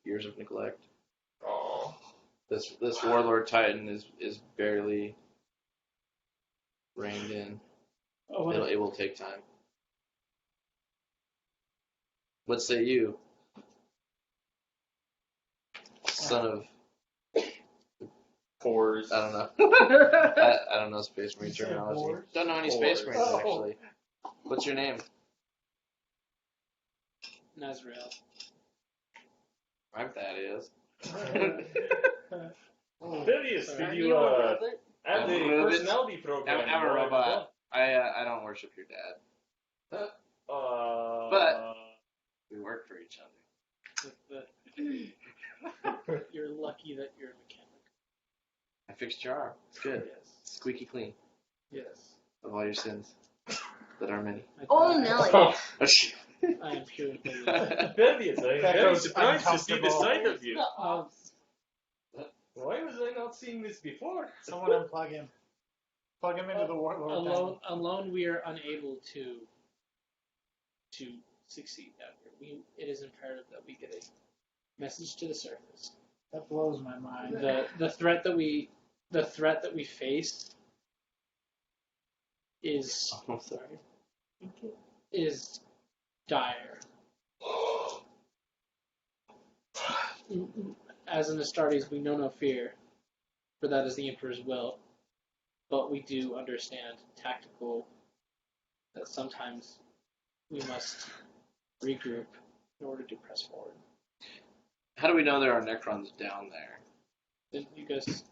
years of neglect. Oh. This warlord titan is barely reined in. Oh, It will take time. What say you, son of? Pores. I don't know. I don't know Space Marine terminology. whores? Don't know any Space Whores. Marines Oh. actually. What's your name? Nazrael. My dad is. Thaddeus, Sorry. did Are you you a robot? add the Robot? personality program? I'm a robot. I don't worship your dad. But we work for each other. You're lucky that you're a mechanic. I fixed your arm. It's good. Yes. Squeaky clean Yes. of all your sins that are many. Oh, Nelly. I am pure and holy. Thaddeus, I'm That very goes surprised to see this uncomfortable. side of you. Um, Why was I not seeing this before? Someone unplug him. Plug him into the warlord. alone, we are unable to succeed out here. It is imperative that we get a message to the surface. That blows my mind. The threat that we face is I'm sorry. is dire. As in Astartes, we know no fear, for that is the Emperor's will. But we do understand tactical that sometimes we must regroup in order to press forward. How do we know there are Necrons down there? Then you guys,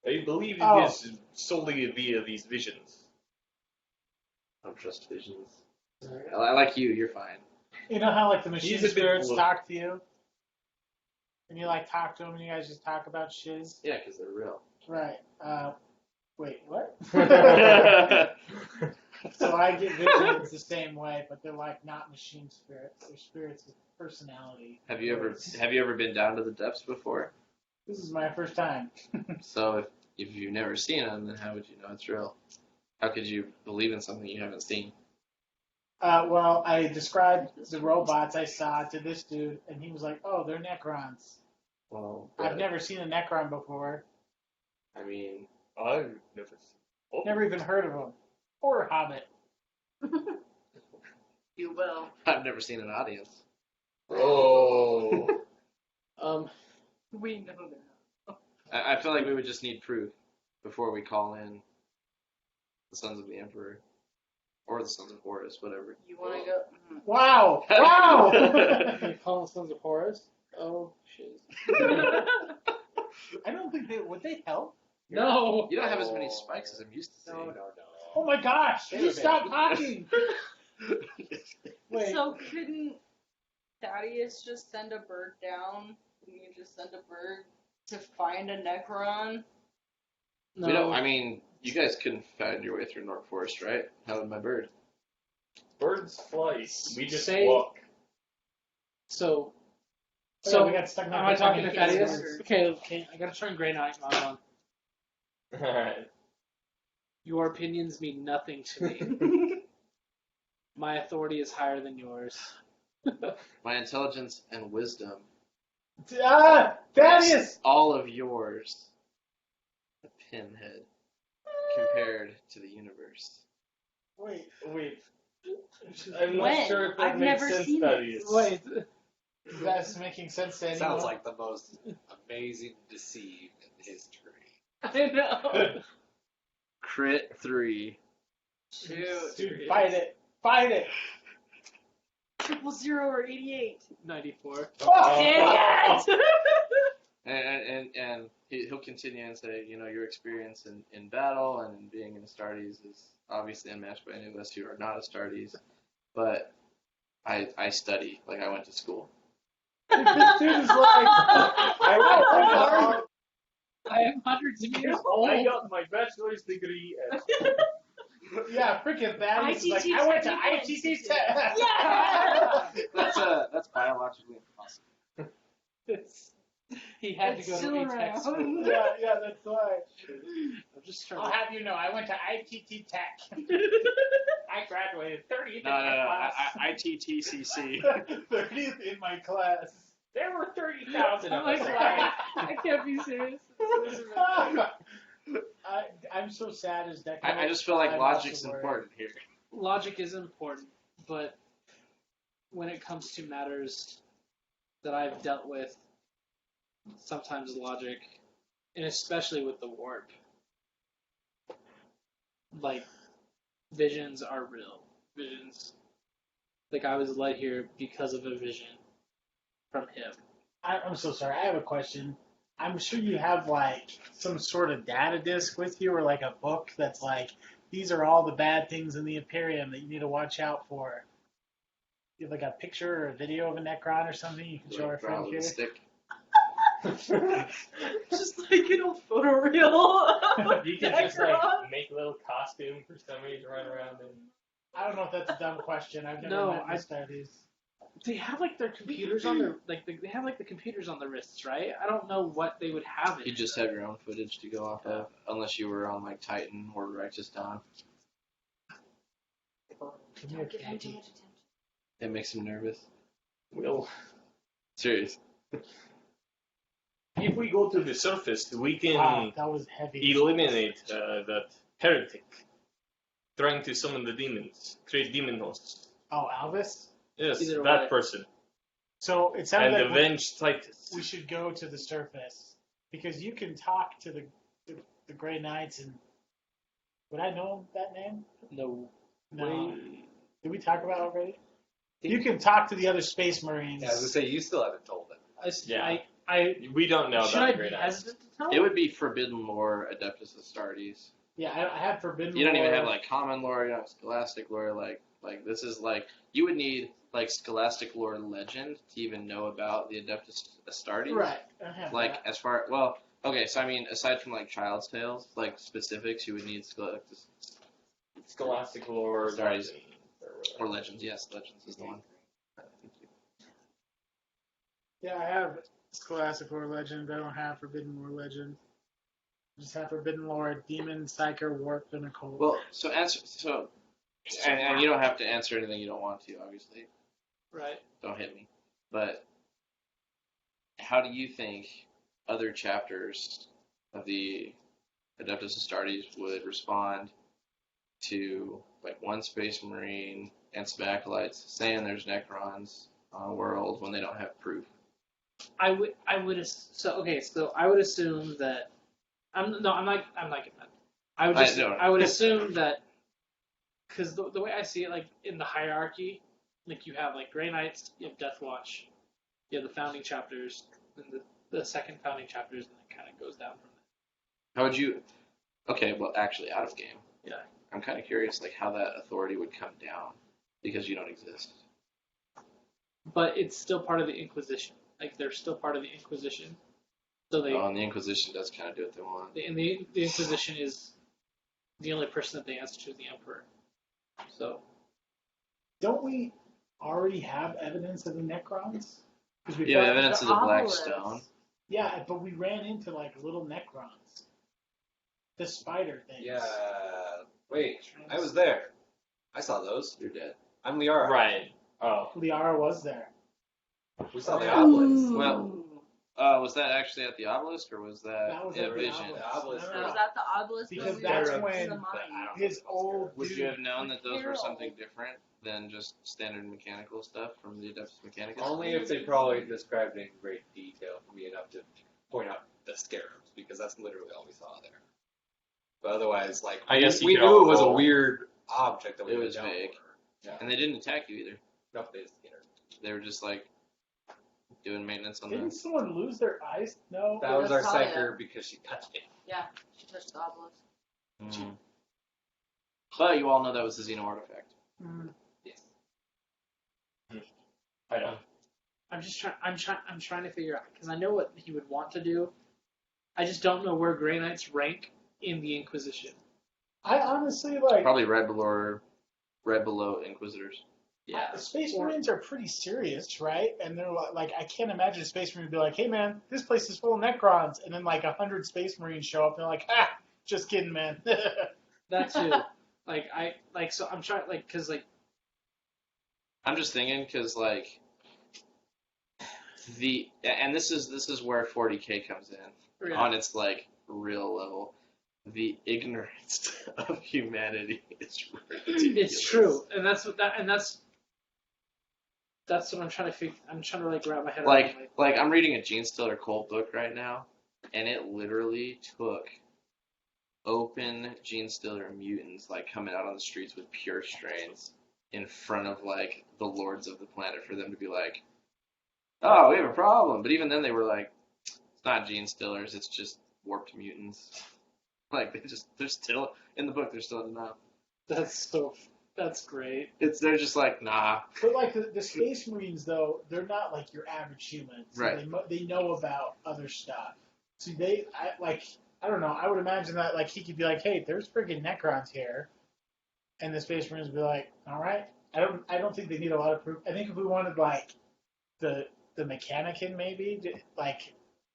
I believe it Oh. is solely via these visions. I don't trust visions. I like you. You're fine. You know how like the machine He's a bit spirits blue. talk to you? And you like talk to them and you guys just talk about shiz? Yeah, because they're real. Right. Wait, what? That's So I get visions the same way, but they're like not machine spirits. They're spirits with personality. Have you ever been down to the depths before? This is my first time. So if you've never seen them, then how would you know it's real? How could you believe in something you haven't seen? Well, I described the robots I saw to this dude, and he was like, "Oh, they're Necrons." Well, I've never seen a Necron before. I mean, I've never seen. Oh. Never even heard of them. Or Hobbit. You will. I've never seen an audience. Oh. We know that. I feel like we would just need proof before we call in the Sons of the Emperor or the Sons of Horus, whatever. You want to go? Wow! Wow! you call them Sons of Horus? Oh shit! I don't think would they help? No. You don't have as many spikes as I'm used to seeing. No. Oh my gosh! You stop talking. Wait. So couldn't Thaddeus just send a bird down? Couldn't you just send a bird to find a Necron? No. We don't. I mean, you guys couldn't find your way through North Forest, right? How would my bird? Birds fly. We just Say- walk. So. Oh, So we got stuck. am I talking to Yes, Thaddeus? sir. Okay. I gotta turn Grey Knight on. Alright. Your opinions mean nothing to me. My authority is higher than yours. My intelligence and wisdom. Thaddeus! All of yours. A pinhead compared to the universe. Wait. I'm not When? sure if that I've makes never sense, seen Thaddeus. Wait. That's making sense to anyone. Sounds like the most amazing deceive in history. I know. Crit 3. Shoot. Dude, fight it. 000 or 88. 94. Oh, Dang it! And he'll continue and say, you know, your experience in battle and in being in Astartes is obviously unmatched by any of us who are not Astartes. But I study, like I went to school. This dude is like, I am hundreds of years old. I got my bachelor's degree at yeah, freaking Thaddeus is like, ITT I went to technical ITT. Yeah! That's biologically impossible. He had It's to go still to a tech around. school. yeah, that's why. I'm just trying I'll to... have you know, I went to ITT Tech. I graduated 30th No, in my class. ITTCC. 30th in my class. There were 30,000 I'm of like, us. I can't be serious. I'm so sad as that. I just feel like logic's important here. Logic is important, but when it comes to matters that I've dealt with, sometimes logic, and especially with the warp, like, visions are real. Visions. Like, I was led here because of a vision from him. I'm so sorry. I have a question. I'm sure you have like some sort of data disk with you, or like a book that's like, these are all the bad things in the Imperium that you need to watch out for. You have like a picture or a video of a Necron or something you can show our friend With here. a stick. Just like an old photoreal. You can just like make a little costume for somebody to run around in. I don't know if that's a dumb question. I've never No, met Miss Studies. They have like their computers on their they have like the computers on the wrists, right? I don't know what they would have it. You just have your own footage to go off of, unless you were on like Titan or Righteous Dawn. Give me a candy. It makes him nervous. Well, Serious. if we go to the surface, we can Wow, that was heavy. eliminate that heretic trying to summon the demons, create demon hosts. Oh, Alvis? Yes, Either that way. person. So it sounds And like avenge Titus. we should go to the surface because you can talk to the Grey Knights and would I know that name? No. No. Did we talk about it already? You can talk to the other Space Marines. Yeah, I was gonna say you still haven't told him. Yeah. I We don't know should about I the be Great Knights. hesitant to tell? It would be Forbidden Lore, Adeptus Astartes. Yeah, I have Forbidden You don't even Lore. have like Common Lore, you don't have Scholastic Lore. Like this is like you would need like Scholastic Lore legend to even know about the Adeptus Astartes. Right. I have Like that. as far okay, so I mean aside from like Child's Tales, like specifics, you would need Scholastic lore, Sorry. or or legends. Yes, legends is the one. Thank you. Yeah, I have Scholastic Lore Legend, but I don't have Forbidden Lore Legend. I just have Forbidden Lore, Demon, Psyker, Warp, and Occult. Well, and you don't have to answer anything you don't want to, obviously. Right. Don't hit me. But how do you think other chapters of the Adeptus Astartes would respond to like one Space Marine and some Acolytes saying there's Necrons on a world when they don't have proof? I would so I would assume that I'm not getting that. I would assume that because the way I see it, like in the hierarchy, like you have like Grey Knights, you have Deathwatch, you have the founding chapters, and the second founding chapters, and it kind of goes down from there. How would you? Okay, well, actually, out of game. Yeah. I'm kind of curious, like how that authority would come down because you don't exist. But it's still part of the Inquisition. Like they're still part of the Inquisition. So they And the Inquisition does kind of do what they want. and the Inquisition is the only person that they answer to is the Emperor. So Don't we already have evidence of the Necrons? Because we Yeah, found- evidence of the Black Stone. Yeah, but we ran into like little Necrons. The spider things. Yeah. Wait, I was there. I saw those. You're dead. I'm Liara. Right. Oh. Liara was there. We saw the Acolytes. Well, was that actually at the obelisk or was that, That was in at a the vision? obelisk. Obelisk. No, no, Was no. that the obelisk? Because when that's we were when in the mine? His old Would dude. you have known that those were Carol. something different than just standard mechanical stuff from the Adeptus Mechanicus? Only if they probably described it in great detail for me enough to point out the scarabs, because that's literally all we saw there. But otherwise, like, I guess you we could knew all it was a roll. weird object that we It went was down vague. for. Yeah. And they didn't attack you either. Nope, they just, They were just like doing maintenance on Didn't the. someone lose their eyes? No. that was our That's Talia. psyker because she touched it. Yeah, she touched the obelisk. Mm. But you all know that was the Xeno artifact. Mm. Yes. I know. I'm trying to figure out because I know what he would want to do. I just don't know where Grey Knights rank in the Inquisition. I honestly like. Probably right below Inquisitors. Yeah. Space Marines are pretty serious, right? And they're like, I can't imagine a Space Marine would be like, hey man, this place is full of Necrons, and then like 100 Space Marines show up, and they're like, just kidding, man. That too. So I'm trying, because I'm just thinking because and this is where 40K comes in on its real level. The ignorance of humanity is ridiculous. it's true, and that's what I'm trying to figure. I'm trying to wrap my head around. I'm reading a Gene Stealer Cult book right now, and it literally took open Gene Stealer mutants coming out on the streets with pure strains in front of the lords of the planet for them to be like, oh, we have a problem. But even then they were like, it's not Gene Stealers, it's just warped mutants. They're still in the book. They're still in denial. That's great. They're just like, nah. But the Space Marines though, they're not like your average human. So Right. They know about other stuff. So I don't know. I would imagine that he could be like, hey, there's freaking Necrons here, and the Space Marines would be like, all right. I don't think they need a lot of proof. I think if we wanted the Mechanican maybe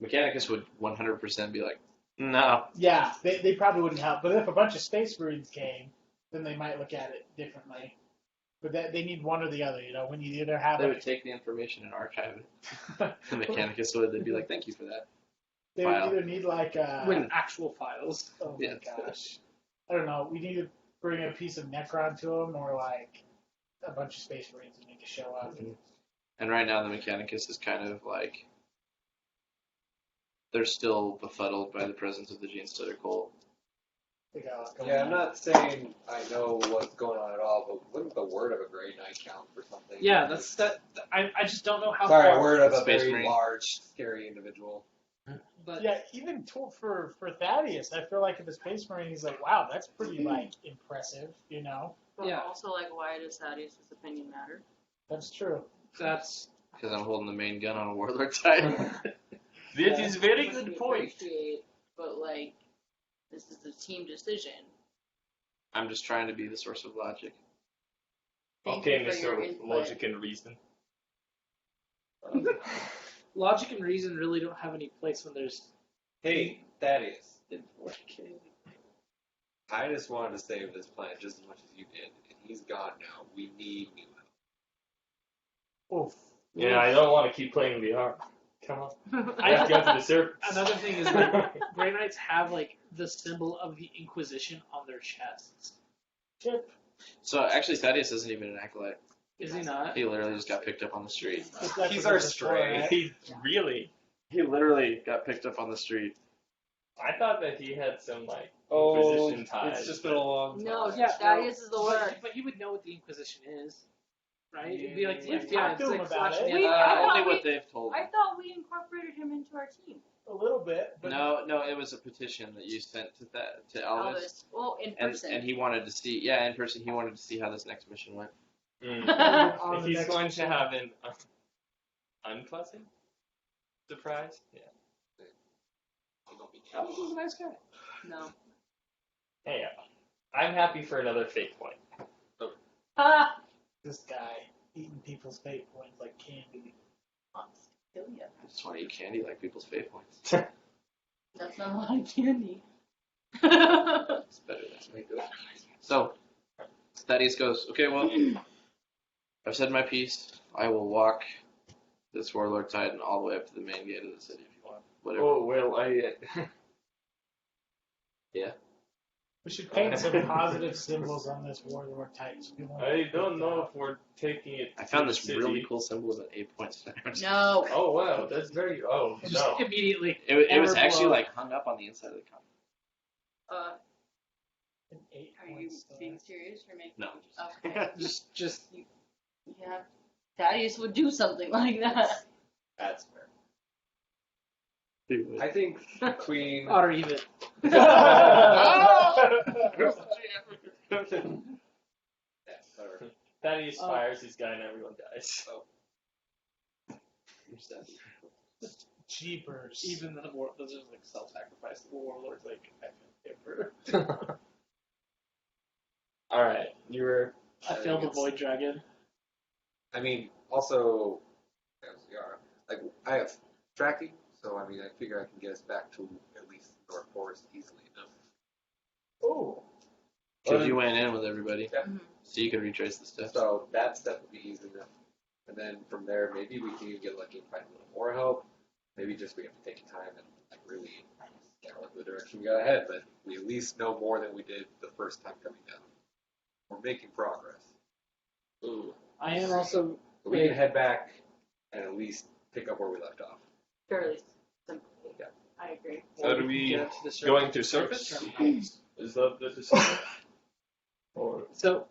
Mechanicus would 100% be like, no. Yeah, they probably wouldn't help. But if a bunch of Space Marines came, then they might look at it differently. But they need one or the other, when you either have They would take the information and archive it. The Mechanicus would. They'd be like, thank you for that. They would either need with actual files. Oh my gosh. I don't know. We need to bring a piece of Necron to them or a bunch of Space Marines that need to show up. Mm-hmm. And right now the Mechanicus is kind of they're still befuddled by the presence of the Gene Stealer Cult. They got a lot going Yeah, on. I'm not saying I know what's going on at all, but wouldn't the word of a Grey Knight count for something? Yeah, that's that. I just don't know how Sorry, far. word of a Space very Marine. large, scary individual. But Yeah, even for Thaddeus, I feel like if a Space Marine, he's like, wow, that's pretty impressive, But Yeah. also, why does Thaddeus' opinion matter? That's true. that's Because I'm holding the main gun on a Warlord Titan. That is a very Which good we point. appreciate, but this is a team decision. I'm just trying to be the source of logic. Thank Okay, you for your Mr. input. Logic and Reason. logic and reason really don't have any place when there's Hey, Thaddeus, in 4K. I just wanted to save this planet just as much as you did, and he's gone now. We need new help. Oof. Yeah, I don't want to keep playing VR. Come on. I have to go to the surface. Another thing is Grey Knights have the symbol of the Inquisition on their chests. Chip. So actually Thaddeus isn't even an acolyte. Is he not? He literally just got picked up on the street. That's He's what our this is for, stray. right? He really. He literally got picked up on the street. I thought that he had some Oh, Inquisition ties. it's just been a long time. No, Yeah, Thaddeus is the winner. But he would know what the Inquisition is, right? It'd be like the We've FBI. talked It's to him about flashing it. the We- FBI. I thought Only we- what they've told me. I thought we incorporated him into our team. A little bit. But No, it was a petition that you sent to Alvis. Alvis. Well, in And person. he wanted to see, in person, he wanted to see how this next mission went. on the He's next going to mission. have an unpleasant surprise. Yeah. Alvis was a nice guy. No. Hey, I'm happy for another fate point. Ah! This guy eating people's fate points like candy. Kill ya. I just want to eat candy like people's fate points. That's not a lot of candy. It's better than me. So, Thaddeus goes, okay, well, I've said my piece. I will walk this Warlord Titan all the way up to the main gate of the city if you want. Whatever. Oh, well, We should paint some positive symbols on this Warlord Titan. So people I don't know if we're taking it. I found to this the city. really cool symbol of an 8-point star. No. Oh wow, that's very. Oh Just no. immediately. It was Everblow. actually hung up on the inside of the comic. An 8 Are you points. being serious or making? No. Okay. Just Yeah. Thaddeus would do something like that. That's fair. I think Queen. odd or even. Thaddeus fires his gun and everyone dies. Jeepers. Even the war, those are self-sacrifice. The warlords I All right, you were. failed the void dragon. I mean, also, as we are, like, I have tracking, so I mean, I figure I can get us back to at least North Forest easily enough. Oh. Because you went in with everybody, Yeah. so you can retrace the steps. So that step would be easy enough. And then from there, maybe we can get lucky and find a little more help. Maybe just we have to take time and like really scout the direction we got ahead, but we at least know more than we did the first time coming down. We're making progress. Ooh. I am also. So we can head back and at least pick up where we left off. Fairly simply. Yeah. I agree. How do we get up to the going to surface? Is that the decision? Or So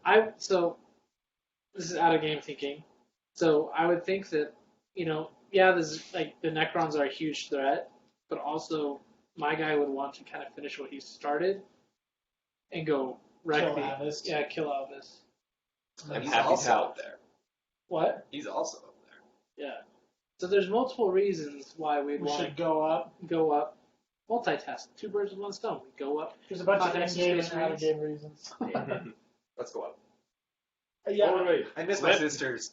this is out of game thinking. So I would think that, there's like the Necrons are a huge threat, but also my guy would want to kind of finish what he started and go wreck Kill the Alvis. Yeah, kill Alvis. And he's happy also to up there. What? He's also up there. Yeah. So there's multiple reasons why we'd We want should go up. to go up. Multitask, 2 birds with 1 stone. We go up. There's a bunch of Context in-game space and out-of-game reasons. Let's go up. Yeah. all right. I miss my Let- sisters.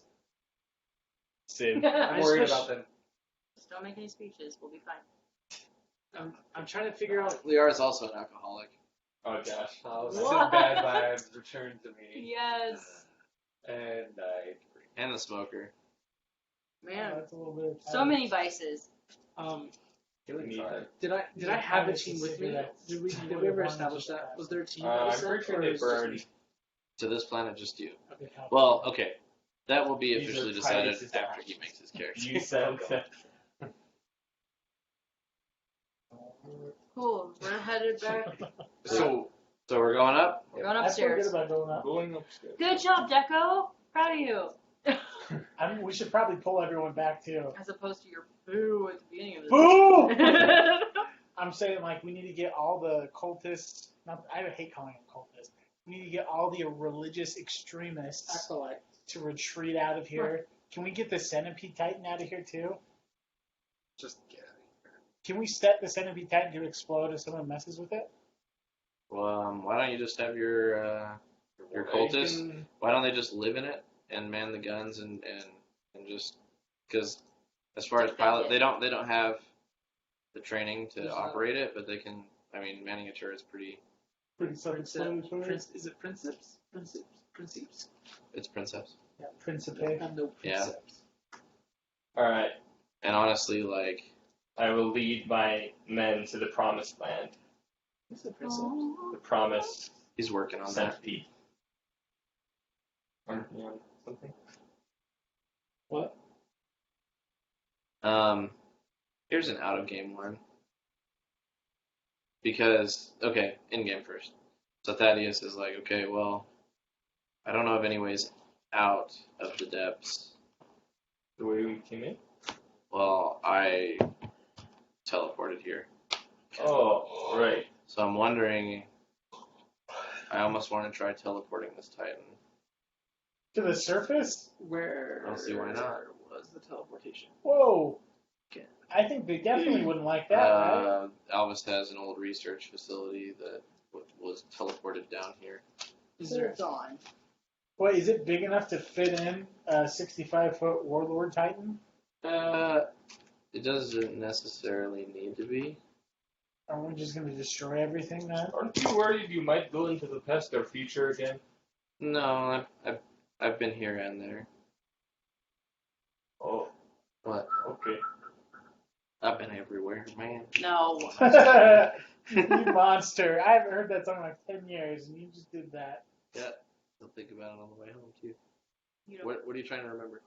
Same. I'm just worried wish- about them. Just don't make any speeches. We'll be fine. I'm trying to figure out. Liara is also an alcoholic. Oh gosh. Oh, What? some bad vibes returned to me. Yes. And I And the smoker. Man. That's a little bit. So many vices. feeling hard. Did I Yeah, have a it's team a with me? cigarette. Did we You ever wanna establish just that? pass. Was there a team? I'm that was pretty sent, sure or they is it just burned. me? To this planet, just you. Okay, how- Well, okay. That will be These are officially decided prices after to he makes his character. You said that. Cool. We're headed back. So So we're going up? We're going I feel good upstairs. about going up. going upstairs. Good job, Deco. Proud of you. I mean, we should probably pull everyone back too. As opposed to your boo at the beginning of this. Boo! I'm saying like we need to get all the cultists. I hate calling them cultists. We need to get all the religious extremists Acolyte. to retreat out of here. Can we get the Centipede Titan out of here too? Just get out of here. Can we set the Centipede Titan to explode if someone messes with it? Well, why don't you just have your cultists? Why don't they just live in it and man the guns and just because as far as pilot, they don't have the training to operate it, but they can. I mean, manning a turret is pretty. Pretty self-explanatory. Is it Princeps? Princeps? It's Princeps. Yeah, Principe. I have no Yeah. Princeps. All right. And honestly, like I will lead my men to the promised land. What's the Princeps? The promised he's working on that. centipede. Working on something. What? Here's an out of game one. Because in game first. So Thaddeus is like, okay, well, I don't know of any ways out of the depths. The way we came in. Well, I teleported here. Oh, right. So I'm wondering, I almost want to try teleporting this Titan. To the surface? Where I don't see why not. was the teleportation? Whoa. Okay. I think they definitely wouldn't like that, right? Alvis has an old research facility that was teleported down here. Is there? Hold on. Wait, is it big enough to fit in a 65-foot Warlord Titan? It doesn't necessarily need to be. Are we just going to destroy everything then? Aren't you worried you might go into the past or future again? No, I've been here and there. Oh, What? okay. I've been everywhere, man. No. You monster. I haven't heard that song in like 10 years, and you just did that. Yeah. I'll think about it on the way home too. You don't- What are you trying to remember?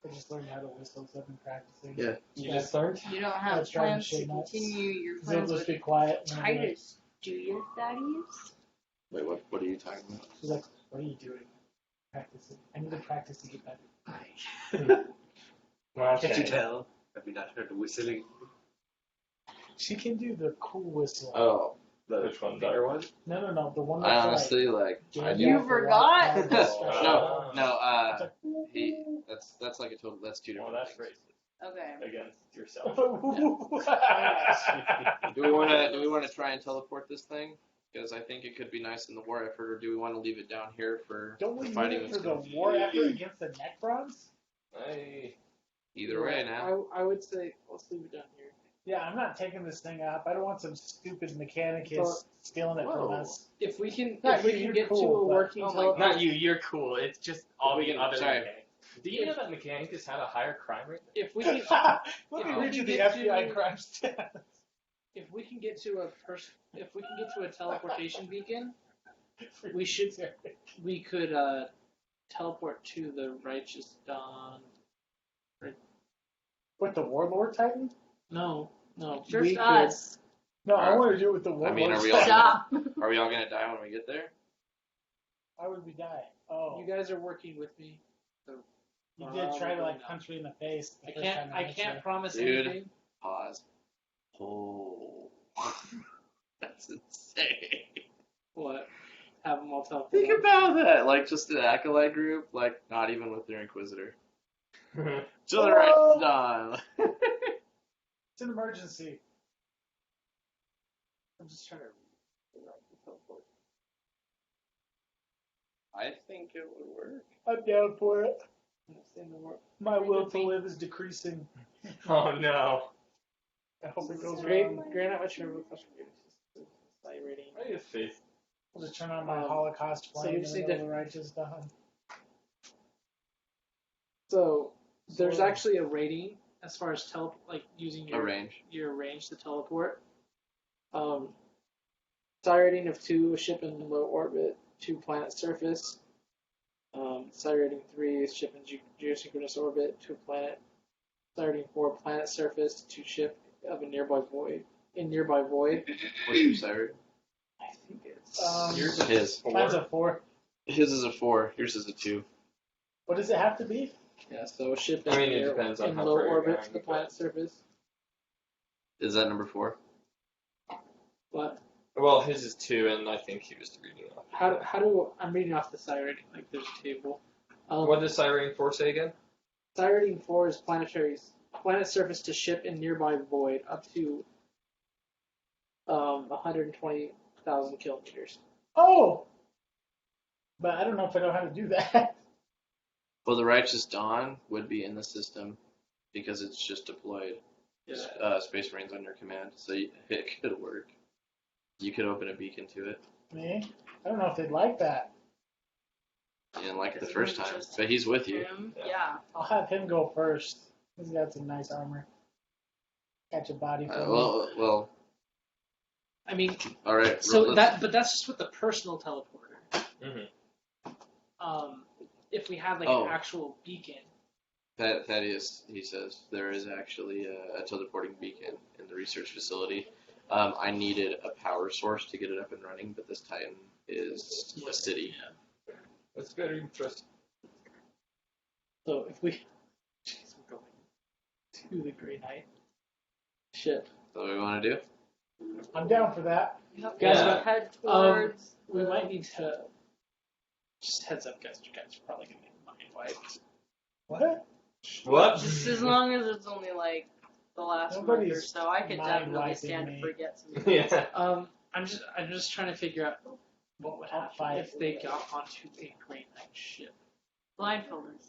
I just learned how to whistle, so I've been practicing. Yeah. You just learned? You don't I have was trying to plans to shake nuts. continue your So plans just with be quiet. and then Titus, do you, Thaddeus? Wait, what are you talking about? She's like, what are you doing? Practicing. I need to practice to get better. Okay. tell? Have you not heard the whistling? She can do the cool whistle. Oh, Which one? Bigger one? No. The one I that's honestly like. like, I You do. the forgot? white powder. No, It's like, he. That's like a total. That's two Well, different. that's things. racist Okay. against yourself. Do we want to try and teleport this thing Because I think it could be nice in the war effort, or do we want to leave it down here for Don't we the need fighting it that's for the going to be? war effort against the Necrons? Either way, now. I would say let's leave it down here. Yeah, I'm not taking this thing up. I don't want some stupid mechanicus But- stealing it Whoa. from us. If we can, Not if we you, can you're get to cool, a but- working Oh my teleport, Not you, you're cool. It's just all the other Sorry. mechanics. Do you know that Mechanicus had a higher crime rate? if we can, Let me If we read you can the get FBI to- crime stats. if we can get to a teleportation beacon, we could teleport to the Righteous Dawn. With the Warlord Titan? No, Just we us. No, I want to do it with the Warlord I mean, are we Titan. Stop. Are we all going to die when we get there? Why would we die? Could, Oh, you guys are working with me. So you did try to probably like not. punch me in the face. The I first can't. time I met can't you. promise Dude. anything. Pause. Oh. That's insane. What? Have them all teleport. Think out? about that. Like, just an Acolyte group, like, not even with their Inquisitor. To the Oh. right, Don. It's an emergency. I'm just trying to figure out the teleport. I think it would work. I'm down for it. Understand the word. My will to live is decreasing. Oh no. I hope it goes Great. wrong. Grant out your request for site rating. I have faith. I'll just turn on my Um, Holocaust so flame we in just the need middle to- of the Righteous Dawn. So there's So- actually a rating as far as using A your range. range to teleport. Psi rating of 2, a ship in low orbit to planet surface. Psi rating 3, a ship in geosynchronous orbit to a planet. Psi rating 4, planet surface to ship of a nearby void. What's your siren? I think it's Yours is His. 4. Mine's a 4. His is a 4. Yours is a 2. What does it have to be? yeah. So a ship I mean, it in, depends on in how low far you're orbit going, to the but- planet surface. Is that number 4? But Well, his is 2, and I think he was reading off. how do I'm reading off the psi rating? Like there's a table. What does Siren 4 say again? Psi rating 4 is planet surface to ship in nearby void up to 120,000 kilometers. Oh! But I don't know if I know how to do that. Well, the Righteous Dawn would be in the system because it's just deployed. Yeah. Space Marines under command, so it could work. You could open a beacon to it. Me? I don't know if they'd like that. You didn't like it the Isn't first it time, just but he's with you. Him? Yeah. I'll have him go first. He's got some nice armor. Catch a body for me. Well, I mean, all right. so let's- but that's just with the personal teleporter. Mm-hmm. If we had like Oh. an actual beacon, Thaddeus, he says, there is actually a teleporting beacon in the research facility. I needed a power source to get it up and running, but this Titan is a city. That's very interesting. so if we, jeez, we're going to the Grey Knight ship. So what we want to do? I'm down for that. Yep. Guys, Yeah. but, Head towards. we might need to. Just heads up, guys. You guys are probably gonna get mind wiped. What? What? Just as long as it's only like the last month or Nobody's so, I could definitely mind-wiping stand me. to forget some. Yeah. I'm just trying to figure out what would I'll happen fight. if they got onto a Grey Knight ship. Blindfolders.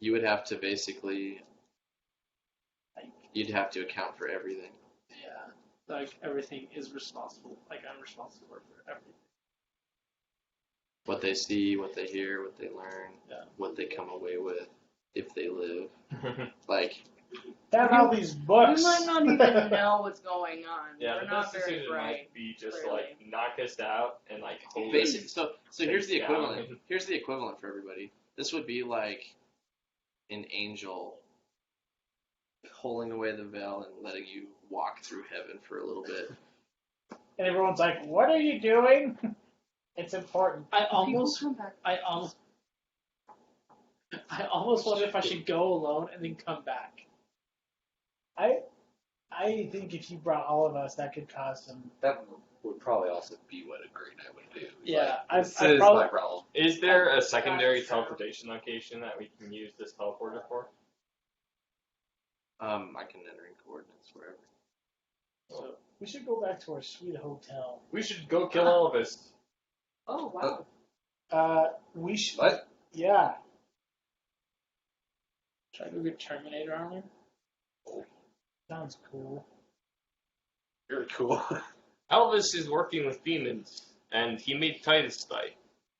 You would have to basically, Like, you'd have to account for everything. yeah, like everything is responsible. Like I'm responsible for everything. What they see, what they hear, what they learn, Yeah. what they come away with, if they live. Like, Damn all these books. We might not even know what's going on. Yeah, We're the not best very decision bright. might be just clearly. like knock us out and like hold basic. us. So here's the Takes down. equivalent. Here's the equivalent for everybody. This would be like an angel pulling away the veil and letting you walk through heaven for a little bit. And everyone's like, what are you doing? It's important. I almost People come back. I almost wonder if I should go alone and then come back. I think if you brought all of us, that could cause some. That would probably also be what a Grey Knight would do. Yeah, Like, This this is is probably- my problem. Is there a secondary Sure. teleportation location that we can use this teleporter for? I can enter in coordinates wherever. So We should go back to our sweet hotel. We should go kill Alvis. Oh, wow. We should. What? Yeah. Try to get Terminator armor. Sounds cool. Very cool. Alvis is working with demons, and he made Titus die.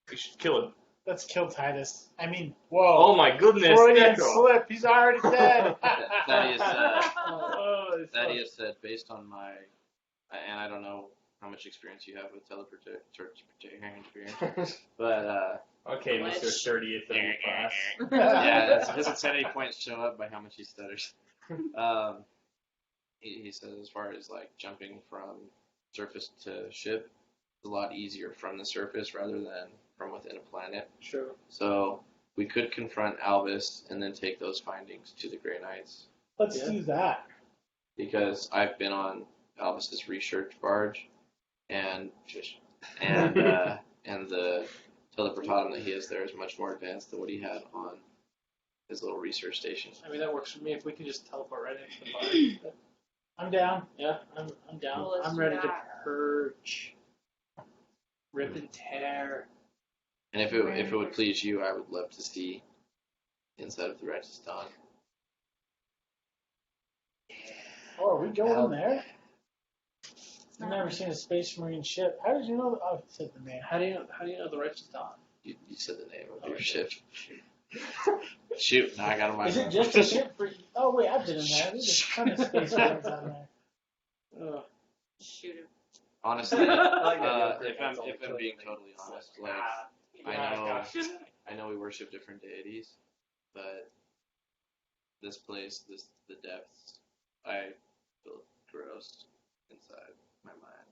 We should kill him. Let's kill Titus. I mean, Oh whoa. my goodness, Freudian Deco. slip. He's already dead. Thaddeus said, based on my, and I don't know how much experience you have with teleportation experience, but Okay, Glitch. Mr. 30th level class. yeah, it doesn't set any points show up by how much he stutters. He says as far as like jumping from surface to ship, it's a lot easier from the surface rather than from within a planet. True. So we could confront Alvis and then take those findings to the Grey Knights. Let's do that. Because I've been on Alvis's research barge, and and the teleportatum that he has there is much more advanced than what he had on his little research station. I mean, that works for me if we can just teleport right into the bar. I'm down. Yeah, I'm down. Well, let's I'm do ready to that. purge. Rip and tear. And if it would please you, I would love to see inside of the Righteous Dawn. Oh, are we going Hell. there? It's I've not never seen a Space Marine ship. How did you know? Oh, it said the name. How do you know the Righteous Dawn? You said the name of your ship. Shoot, now I got on my Is it just a ship for? Oh wait, I've been in there. There's a ton of Space Marines on there. Ugh. Shoot him. Honestly, if I'm being totally honest, like I know we worship different deities, but this place, the depths, I feel gross inside my mind.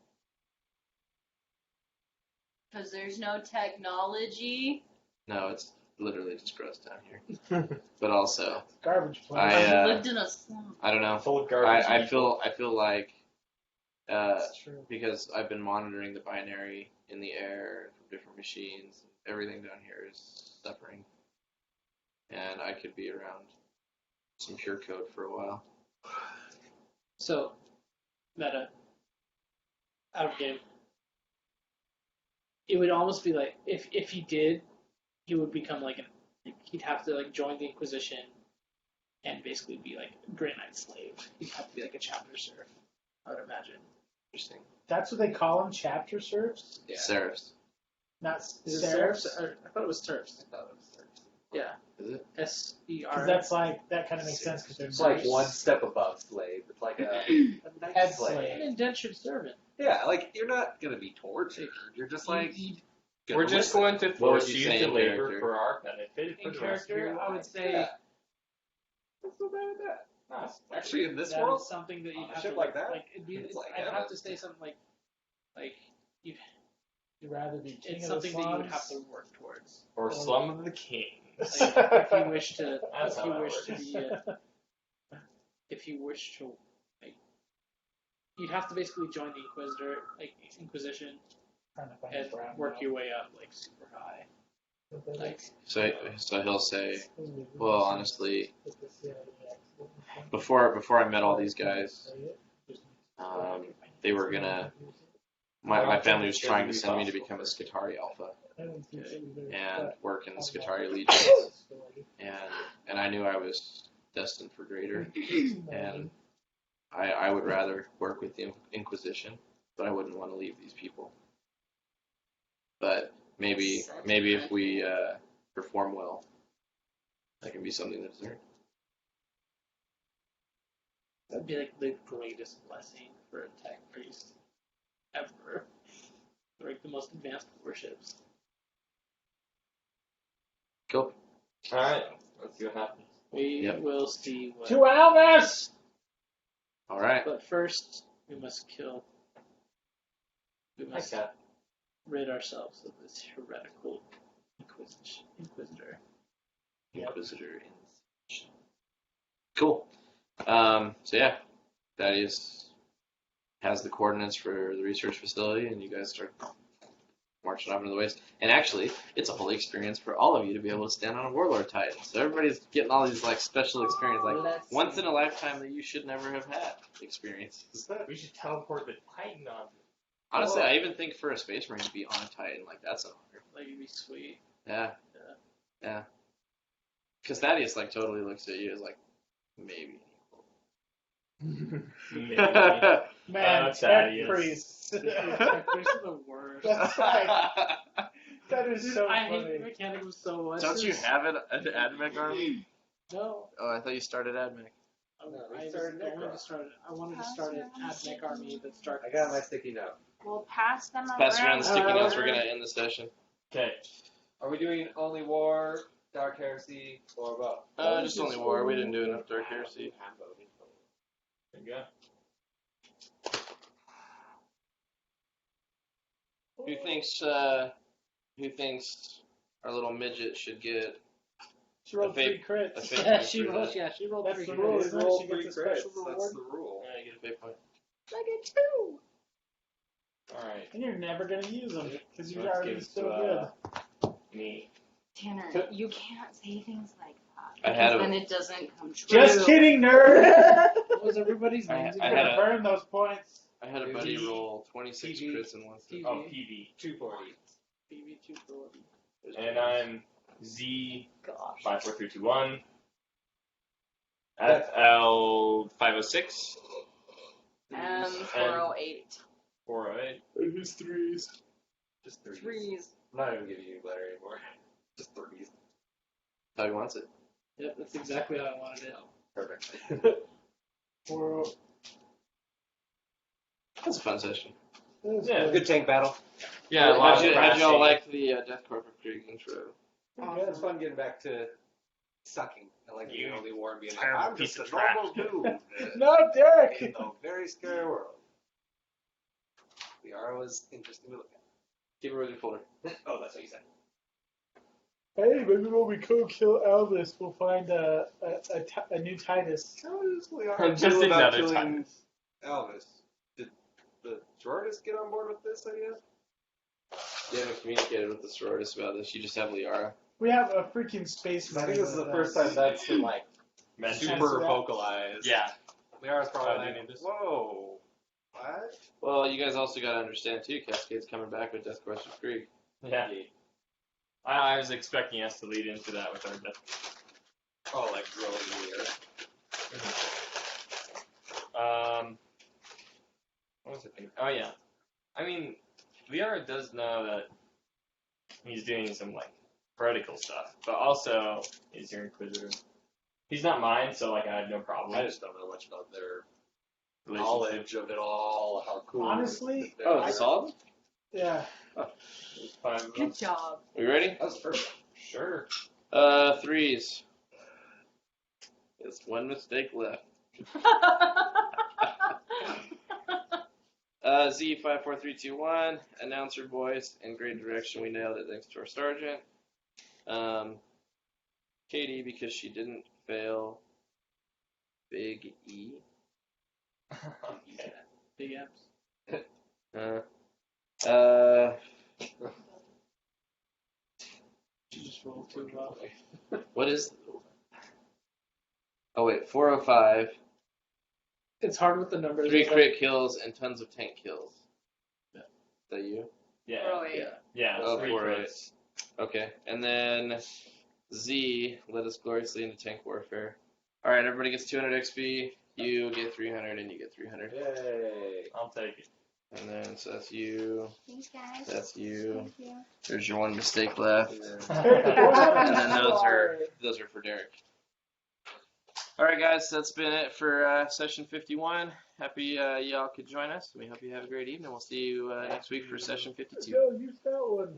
Because there's no technology. No, it's literally just gross down here. But also, Garbage place. I lived in a slum. I don't know. Full of garbage. I feel like That's true. because I've been monitoring the binary in the air from different machines. Everything down here is suffering, and I could be around some pure code for a while. So, meta. Out of game. It would almost be like if he did, he would become like he'd have to like join the Inquisition, and basically be like a Grey Knight slave. He'd have to be like a chapter serf, I would imagine. Interesting. That's what they call them, chapter serfs, Yeah. Seraphs. not Is it serfs. serfs? I thought it was serfs. I thought it was third. Yeah. Is it? Because SER. that's like that kind of makes sense because they're It's like serfs. one step above slave. It's like a Head an slave. indentured servant. Yeah, like you're not gonna be tortured. You're just like We're just going to What force would you you say to in labor character? for our benefit. In for the rest of your character, I would life. say Yeah. What's so bad with that? Nice. Actually, in this that world, is something that on you'd a have ship to like that, It'd be, it's like I'd have heaven. to say something like you. You'd rather be king It's of the something that you would have slums. to work towards. Or Slum of the King. Like, if you wish to, That's if how you that wish to works. be, if you wish to, like, you'd have to basically join the Inquisition, Trying to find and a brown work belt. your way up like super high. Like, So he'll say, well, honestly, before I met all these guys, they were gonna. My family was trying to send me to become a Skitari Alpha and work in the Skitari Legion, and I knew I was destined for greater, and I would rather work with the Inquisition, but I wouldn't want to leave these people. But maybe if we perform well, that can be something that's earned. that'd be like the greatest blessing for a tech priest ever. Like the most advanced warships. Cool. Alright, let's see what happens. We Yep. will see what. To Alvis! All right. But first, we must kill. We must Okay. rid ourselves of this heretical Inquisitor. Inquisitor. Cool. So yeah, Thaddeus has the coordinates for the research facility, and you guys start marching off into the waste. And actually, it's a whole experience for all of you to be able to stand on a warlord titan. So everybody's getting all these like special experiences, like once in a lifetime that you should never have had experiences. We should teleport the Titan on. Honestly, I even think for a space marine to be on a titan, like that's an honor. Like it'd be sweet. Yeah. Because Thaddeus like totally looks at you as like maybe. Maybe. Man, tech Thaddeus. priests. They're the worst. That's right. That is so I funny. hate mechanicals so much. Don't you have an AdMech army? No. Oh, I thought you started AdMech. I wanted to start an AdMech army that starts. I got my sticky note. We'll pass them Pass around around. the sticky notes. We're gonna end the session. Okay. Are we doing only war, Dark Heresy, or both? Just only war. We didn't do enough Dark Heresy. I'm voting. There you go. Who thinks our little midget should get She rolled a fate- 3 crits. a fate Yeah, point she for rolled. that? Yeah, she rolled That's 3 the crits. rule. Always Isn't it? roll She 3 gets a crits. special That's reward. the rule. Yeah, you get a fate point. I get 2. Alright. And you're never going to use them because you're Let's already give so to, good. Me. Tanner, you can't say things like that. I had because a- then it doesn't come true. Just kidding, nerd! What was everybody's I- names? I You're had going to burn those points. I had a buddy PV. roll 26 PV. crits in one session. Oh, PV. 240. BB240. And I'm Z Gosh. 54321. FL 506. M408. 408. Who's threes? Just 3s. 3s. I'm not even giving you letter anymore. Just 3s. How he wants it. Yep, that's exactly how I wanted it. Perfect. Or, That's a fun session. Yeah. Good tank battle. Yeah, a lot of How'd y'all crashing. like the Death Corp of Krieg intro? Yeah, it's fun getting back to sucking. I like being only war and being like, terrible I'm piece just of a normal dude no, Derek! in a very scary world. The R was interesting to look Keep it with your folder. at. Oh, that's what you said. Hey, maybe when we kill Alvis, we'll find a new Titus. How does we are Just feel about another killing time. Elvis? Did the Jordas get on board with this idea? You haven't communicated with the sororitas about this. You just have Liara. We have a freaking space I marine. think this is the with first us. time that's been like Mentioned. super Yeah. vocalized. Yeah. Liara's probably Oh, do you like, need this? whoa, what? Well, you guys also got to understand, too, Cascade's coming back with Death Corp of Krieg. Yeah. I was expecting us to lead into that with our death. Oh, like drilling the earth. What was the thing? Oh yeah. I mean, Liara does know that he's doing some like heretical stuff, but also he's your Inquisitor. He's not mine, so like I had no problem. I just don't know much about their Relationship. knowledge of it all, how cool. Honestly, they're- Oh, it's solid? yeah. Fine with Good us. job. Are you ready? that was first. Sure. Threes. It's one mistake left. Z54321, announcer voice, and great direction. We nailed it thanks to our sergeant. Katie, because she didn't fail Big E. Okay. Big M's. You just rolled too well. What is. Oh, wait, 405. It's hard with the numbers. 3 It's crit kills and tons of tank kills. Yeah. Is that you? Yeah. Really? Yeah. Oh, three 408. crits. Okay, and then Z led us gloriously into tank warfare. All right, everybody gets 200 XP. You get 300, and you get 300. Yay. I'll take it. And then so that's you. Thanks, guys. That's you. Thank you. There's your one mistake left, Yeah. and then those are for Derek. All right, guys, that's been it for session 51. Happy y'all could join us. We hope you have a great evening. We'll see you next week for session 52. Go use that one.